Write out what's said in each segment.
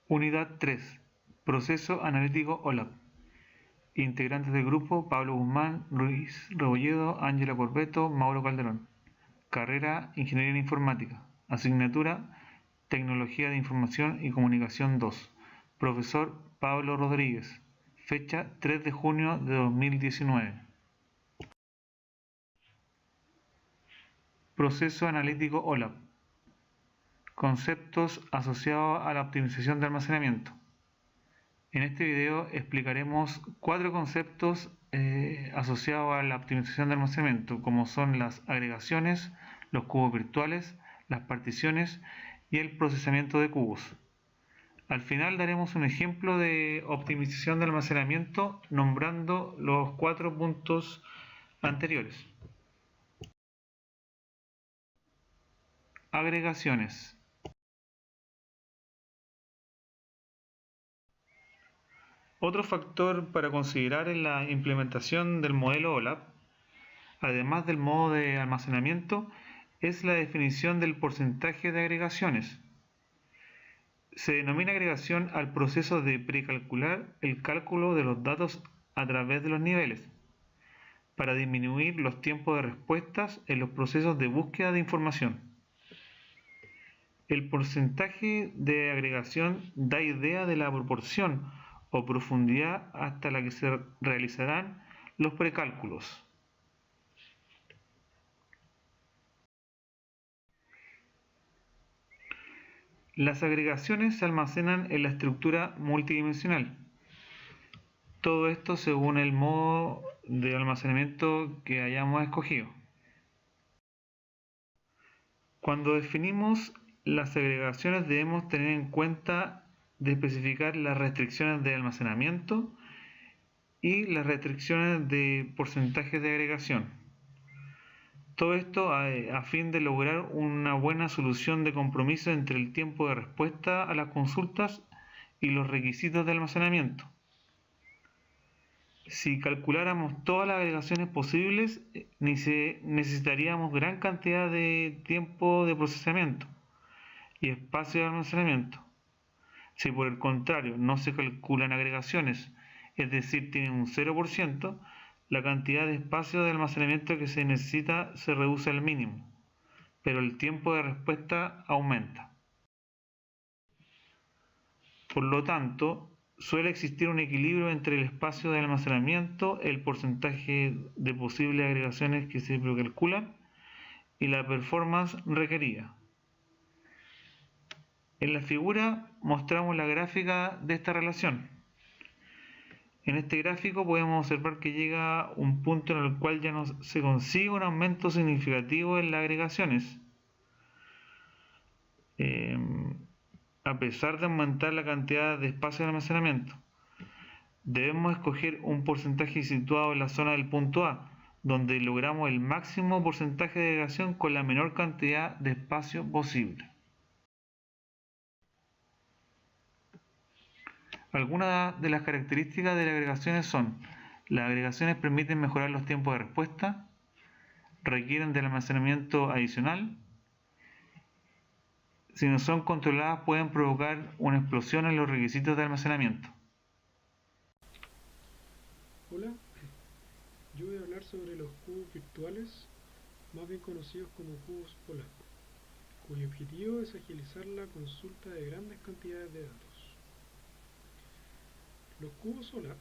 Unidad 3. Proceso analítico OLAP. Integrantes del grupo: Pablo Guzmán, Luis Rebolledo, Ángela Corbeto, Mauro Calderón. Carrera: Ingeniería en Informática. Asignatura: Tecnología de Información y Comunicación 2. Profesor: Pablo Rodríguez. Fecha: 3 de junio de 2019. Proceso analítico OLAP. Conceptos asociados a la optimización de almacenamiento. En este video explicaremos 4 conceptos asociados a la optimización de almacenamiento, como son las agregaciones, los cubos virtuales, las particiones y el procesamiento de cubos. Al final daremos un ejemplo de optimización de almacenamiento nombrando los 4 puntos anteriores. Agregaciones. Otro factor para considerar en la implementación del modelo OLAP, además del modo de almacenamiento, es la definición del porcentaje de agregaciones. Se denomina agregación al proceso de precalcular el cálculo de los datos a través de los niveles, para disminuir los tiempos de respuestas en los procesos de búsqueda de información. El porcentaje de agregación da idea de la proporción o profundidad hasta la que se realizarán los precálculos. Las agregaciones se almacenan en la estructura multidimensional. Todo esto según el modo de almacenamiento que hayamos escogido. Cuando definimos las agregaciones debemos tener en cuenta de especificar las restricciones de almacenamiento y las restricciones de porcentaje de agregación. Todo esto a fin de lograr una buena solución de compromiso entre el tiempo de respuesta a las consultas y los requisitos de almacenamiento. Si calculáramos todas las agregaciones posibles, necesitaríamos gran cantidad de tiempo de procesamiento y espacio de almacenamiento. Si por el contrario no se calculan agregaciones, es decir, tienen un 0%, la cantidad de espacio de almacenamiento que se necesita se reduce al mínimo, pero el tiempo de respuesta aumenta. Por lo tanto, suele existir un equilibrio entre el espacio de almacenamiento, el porcentaje de posibles agregaciones que se precalculan y la performance requerida. En la figura mostramos la gráfica de esta relación. En este gráfico podemos observar que llega un punto en el cual ya no se consigue un aumento significativo en las agregaciones, a pesar de aumentar la cantidad de espacio de almacenamiento. Debemos escoger un porcentaje situado en la zona del punto A, donde logramos el máximo porcentaje de agregación con la menor cantidad de espacio posible. Algunas de las características de las agregaciones son: las agregaciones permiten mejorar los tiempos de respuesta, requieren del almacenamiento adicional, si no son controladas pueden provocar una explosión en los requisitos de almacenamiento. Hola, yo voy a hablar sobre los cubos virtuales, más bien conocidos como cubos OLAP, cuyo objetivo es agilizar la consulta de grandes cantidades de datos. Los cubos OLAP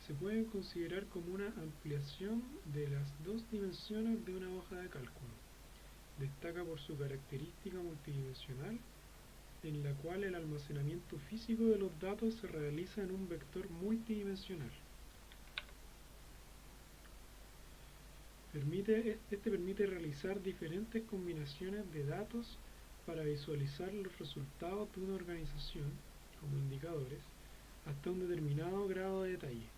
se pueden considerar como una ampliación de las 2 dimensiones de una hoja de cálculo. Destaca por su característica multidimensional, en la cual el almacenamiento físico de los datos se realiza en un vector multidimensional. Este permite realizar diferentes combinaciones de datos para visualizar los resultados de una organización, como indicadores, hasta un determinado grado de detalle,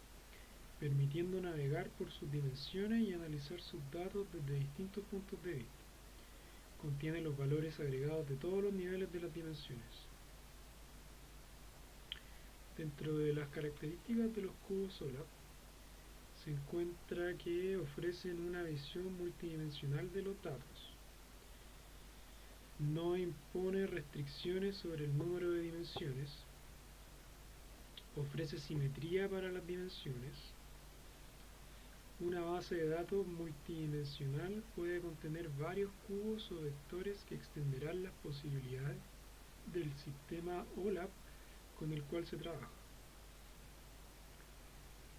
permitiendo navegar por sus dimensiones y analizar sus datos desde distintos puntos de vista. Contiene los valores agregados de todos los niveles de las dimensiones. Dentro de las características de los cubos OLAP, se encuentra que ofrecen una visión multidimensional de los datos. No impone restricciones sobre el número de dimensiones, ofrece simetría para las dimensiones. Una base de datos multidimensional puede contener varios cubos o vectores que extenderán las posibilidades del sistema OLAP con el cual se trabaja.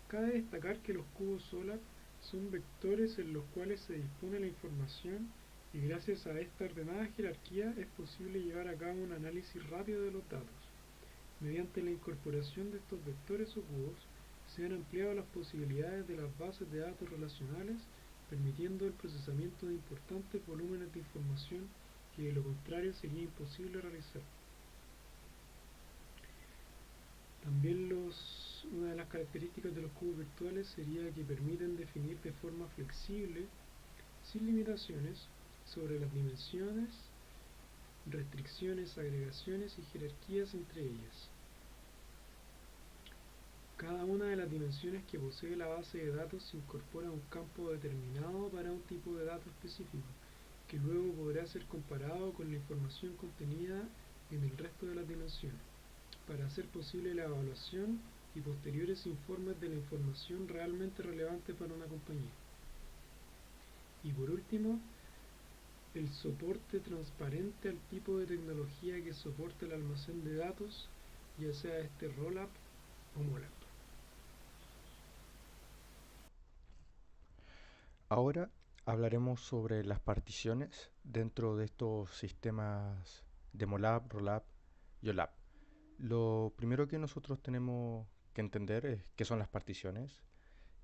Cabe destacar que los cubos OLAP son vectores en los cuales se dispone la información y gracias a esta ordenada jerarquía es posible llevar a cabo un análisis rápido de los datos. Mediante la incorporación de estos vectores o cubos, se han ampliado las posibilidades de las bases de datos relacionales, permitiendo el procesamiento de importantes volúmenes de información que de lo contrario sería imposible realizar. También una de las características de los cubos virtuales sería que permiten definir de forma flexible, sin limitaciones, sobre las dimensiones, restricciones, agregaciones y jerarquías entre ellas. Cada una de las dimensiones que posee la base de datos se incorpora a un campo determinado para un tipo de dato específico, que luego podrá ser comparado con la información contenida en el resto de las dimensiones, para hacer posible la evaluación y posteriores informes de la información realmente relevante para una compañía. Y por último, el soporte transparente al tipo de tecnología que soporta el almacén de datos, ya sea este Rollup o Molap. Ahora hablaremos sobre las particiones dentro de estos sistemas de MOLAP, ROLAP y OLAP. Lo primero que nosotros tenemos que entender es qué son las particiones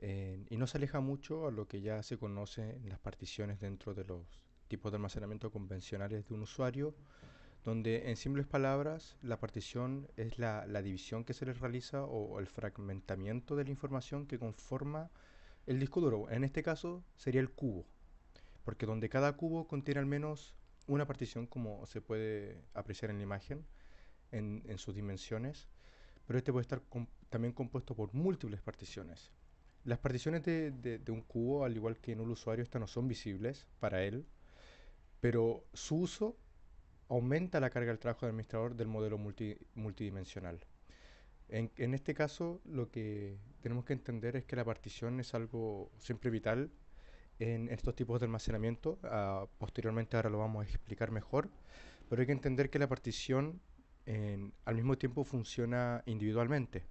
y no se aleja mucho a lo que ya se conoce en las particiones dentro de los tipos de almacenamiento convencionales de un usuario, donde en simples palabras la partición es la división que se les realiza o el fragmentamiento de la información que conforma el disco duro. En este caso sería el cubo, porque donde cada cubo contiene al menos una partición, como se puede apreciar en la imagen, en sus dimensiones, pero este puede estar también compuesto por múltiples particiones. Las particiones de un cubo, al igual que en un usuario, estas no son visibles para él, pero su uso aumenta la carga del trabajo del administrador del modelo multidimensional. En este caso, lo que tenemos que entender es que la partición es algo siempre vital en estos tipos de almacenamiento. Posteriormente ahora lo vamos a explicar mejor, pero hay que entender que la partición al mismo tiempo funciona individualmente.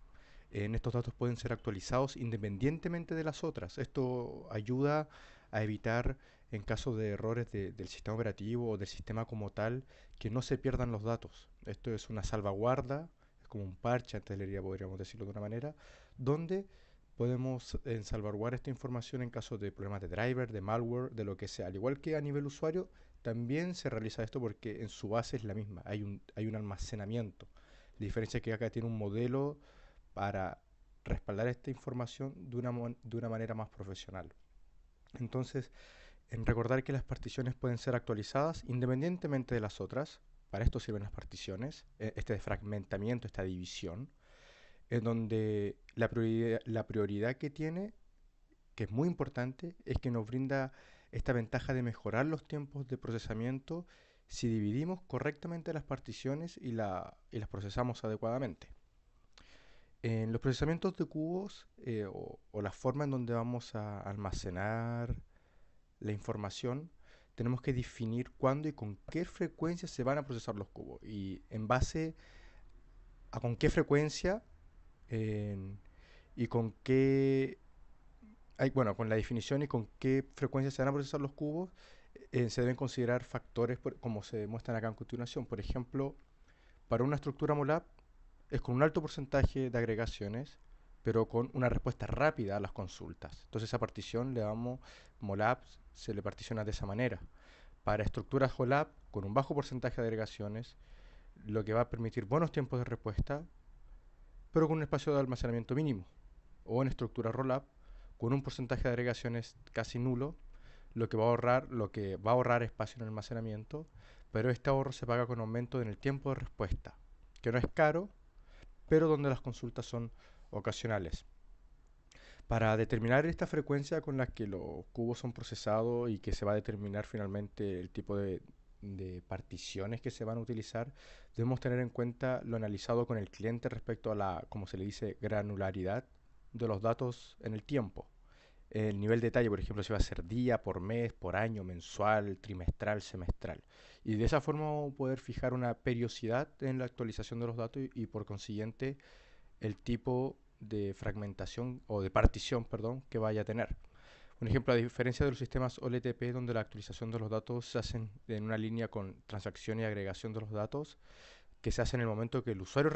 Estos datos pueden ser actualizados independientemente de las otras. Esto ayuda a evitar, en caso de errores del sistema operativo o del sistema como tal, que no se pierdan los datos. Esto es una salvaguarda, es como un parche, antes le diría, podríamos decirlo de una manera, donde podemos salvaguardar esta información en caso de problemas de driver, de malware, de lo que sea. Al igual que a nivel usuario, también se realiza esto porque en su base es la misma, hay un almacenamiento. La diferencia es que acá tiene un modelo para respaldar esta información de una manera más profesional. Entonces, en recordar que las particiones pueden ser actualizadas independientemente de las otras. Para esto sirven las particiones, este fragmentamiento, esta división, en donde la prioridad que tiene, que es muy importante, es que nos brinda esta ventaja de mejorar los tiempos de procesamiento si dividimos correctamente las particiones y las procesamos adecuadamente. En los procesamientos de cubos o la forma en donde vamos a almacenar la información, tenemos que definir cuándo y con qué frecuencia se van a procesar los cubos. Y en base a con qué frecuencia y con qué, bueno, con la definición y con qué frecuencia se van a procesar los cubos, se deben considerar factores como se demuestran acá en continuación. Por ejemplo, para una estructura MOLAP es con un alto porcentaje de agregaciones, pero con una respuesta rápida a las consultas. Entonces esa partición le damos MOLAP, se le particiona de esa manera. Para estructuras OLAP con un bajo porcentaje de agregaciones, lo que va a permitir buenos tiempos de respuesta, pero con un espacio de almacenamiento mínimo. O en estructuras ROLAP con un porcentaje de agregaciones casi nulo, lo que va a ahorrar espacio en el almacenamiento, pero este ahorro se paga con aumento en el tiempo de respuesta, que no es caro, pero donde las consultas son ocasionales. Para determinar esta frecuencia con la que los cubos son procesados y que se va a determinar finalmente el tipo de de particiones que se van a utilizar, debemos tener en cuenta lo analizado con el cliente respecto a la, como se le dice, granularidad de los datos en el tiempo. El nivel de detalle, por ejemplo, si va a ser día, por mes, por año, mensual, trimestral, semestral. Y de esa forma poder fijar una periodicidad en la actualización de los datos y por consiguiente el tipo de fragmentación o de partición, perdón, que vaya a tener. Un ejemplo, a diferencia de los sistemas OLTP, donde la actualización de los datos se hace en una línea con transacción y agregación de los datos, que se hace en el momento que el usuario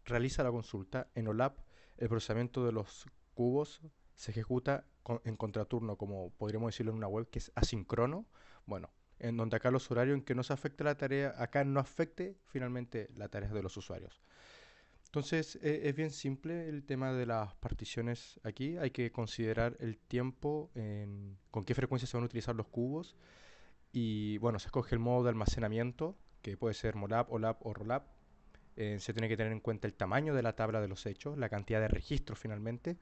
realiza la consulta, en OLAP el procesamiento de los cubos se ejecuta en contraturno, como podríamos decirlo en una web, que es asíncrono. Bueno, en donde acá los horarios en que no se afecte la tarea, acá no afecte finalmente la tarea de los usuarios. Entonces es bien simple el tema de las particiones aquí. Hay que considerar el tiempo, con qué frecuencia se van a utilizar los cubos. Y bueno, se escoge el modo de almacenamiento, que puede ser MOLAP, OLAP o ROLAP. Se tiene que tener en cuenta el tamaño de la tabla de los hechos, la cantidad de registros finalmente,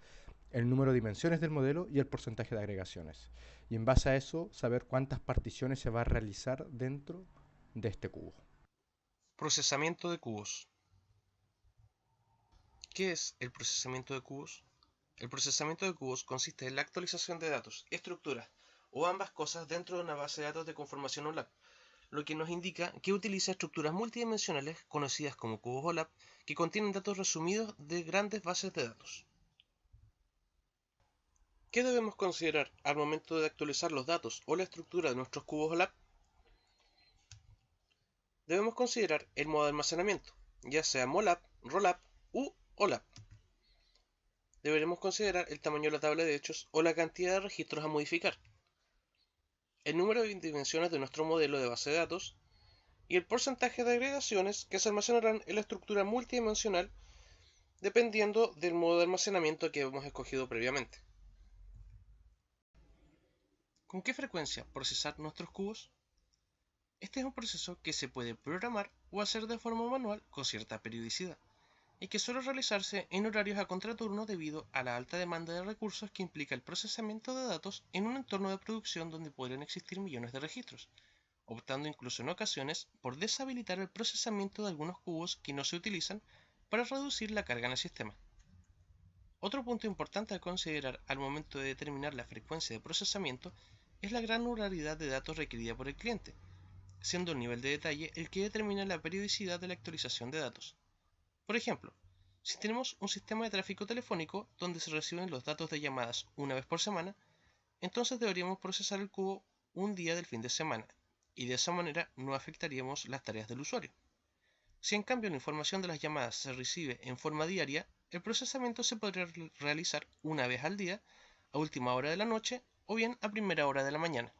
el número de dimensiones del modelo y el porcentaje de agregaciones. Y en base a eso, saber cuántas particiones se va a realizar dentro de este cubo. Procesamiento de cubos. ¿Qué es el procesamiento de cubos? El procesamiento de cubos consiste en la actualización de datos, estructuras o ambas cosas dentro de una base de datos de conformación OLAP, lo que nos indica que utiliza estructuras multidimensionales conocidas como cubos OLAP que contienen datos resumidos de grandes bases de datos. ¿Qué debemos considerar al momento de actualizar los datos o la estructura de nuestros cubos OLAP? Debemos considerar el modo de almacenamiento, ya sea MOLAP, ROLAP u OLAP. Deberemos considerar el tamaño de la tabla de hechos o la cantidad de registros a modificar, el número de dimensiones de nuestro modelo de base de datos y el porcentaje de agregaciones que se almacenarán en la estructura multidimensional dependiendo del modo de almacenamiento que hemos escogido previamente. ¿Con qué frecuencia procesar nuestros cubos? Este es un proceso que se puede programar o hacer de forma manual con cierta periodicidad y que suele realizarse en horarios a contraturno debido a la alta demanda de recursos que implica el procesamiento de datos en un entorno de producción donde podrían existir millones de registros, optando incluso en ocasiones por deshabilitar el procesamiento de algunos cubos que no se utilizan para reducir la carga en el sistema. Otro punto importante a considerar al momento de determinar la frecuencia de procesamiento es la granularidad de datos requerida por el cliente, siendo el nivel de detalle el que determina la periodicidad de la actualización de datos. Por ejemplo, si tenemos un sistema de tráfico telefónico donde se reciben los datos de llamadas una vez por semana, entonces deberíamos procesar el cubo un día del fin de semana, y de esa manera no afectaríamos las tareas del usuario. Si en cambio la información de las llamadas se recibe en forma diaria, el procesamiento se podría realizar una vez al día, a última hora de la noche o bien a primera hora de la mañana.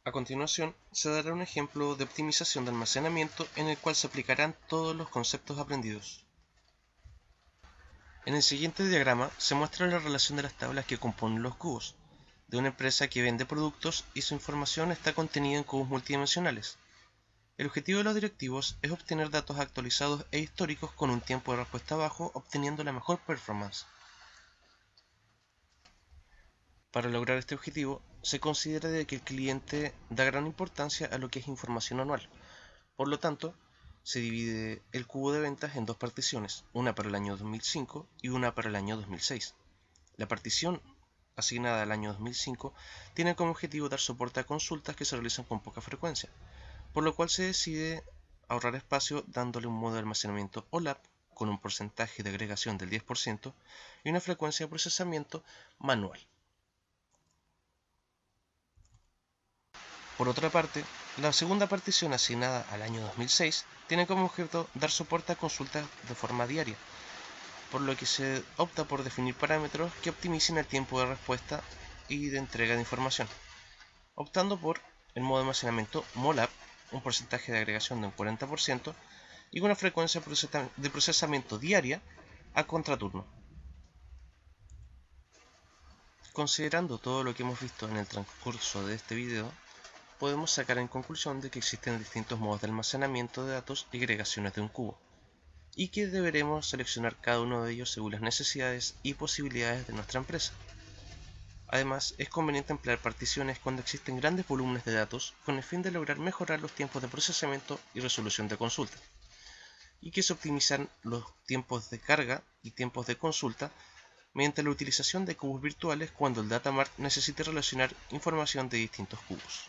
A continuación, se dará un ejemplo de optimización de almacenamiento en el cual se aplicarán todos los conceptos aprendidos. En el siguiente diagrama se muestra la relación de las tablas que componen los cubos, de una empresa que vende productos y su información está contenida en cubos multidimensionales. El objetivo de los directivos es obtener datos actualizados e históricos con un tiempo de respuesta bajo, obteniendo la mejor performance. Para lograr este objetivo, se considera de que el cliente da gran importancia a lo que es información anual. Por lo tanto, se divide el cubo de ventas en dos particiones, una para el año 2005 y una para el año 2006. La partición asignada al año 2005 tiene como objetivo dar soporte a consultas que se realizan con poca frecuencia, por lo cual se decide ahorrar espacio dándole un modo de almacenamiento OLAP con un porcentaje de agregación del 10% y una frecuencia de procesamiento manual. Por otra parte, la segunda partición asignada al año 2006 tiene como objeto dar soporte a consultas de forma diaria, por lo que se opta por definir parámetros que optimicen el tiempo de respuesta y de entrega de información, optando por el modo de almacenamiento MOLAP, un porcentaje de agregación de un 40% y una frecuencia de procesamiento diaria a contraturno. Considerando todo lo que hemos visto en el transcurso de este video, podemos sacar en conclusión de que existen distintos modos de almacenamiento de datos y agregaciones de un cubo, y que deberemos seleccionar cada uno de ellos según las necesidades y posibilidades de nuestra empresa. Además, es conveniente emplear particiones cuando existen grandes volúmenes de datos con el fin de lograr mejorar los tiempos de procesamiento y resolución de consulta, y que se optimizan los tiempos de carga y tiempos de consulta mediante la utilización de cubos virtuales cuando el datamart necesite relacionar información de distintos cubos.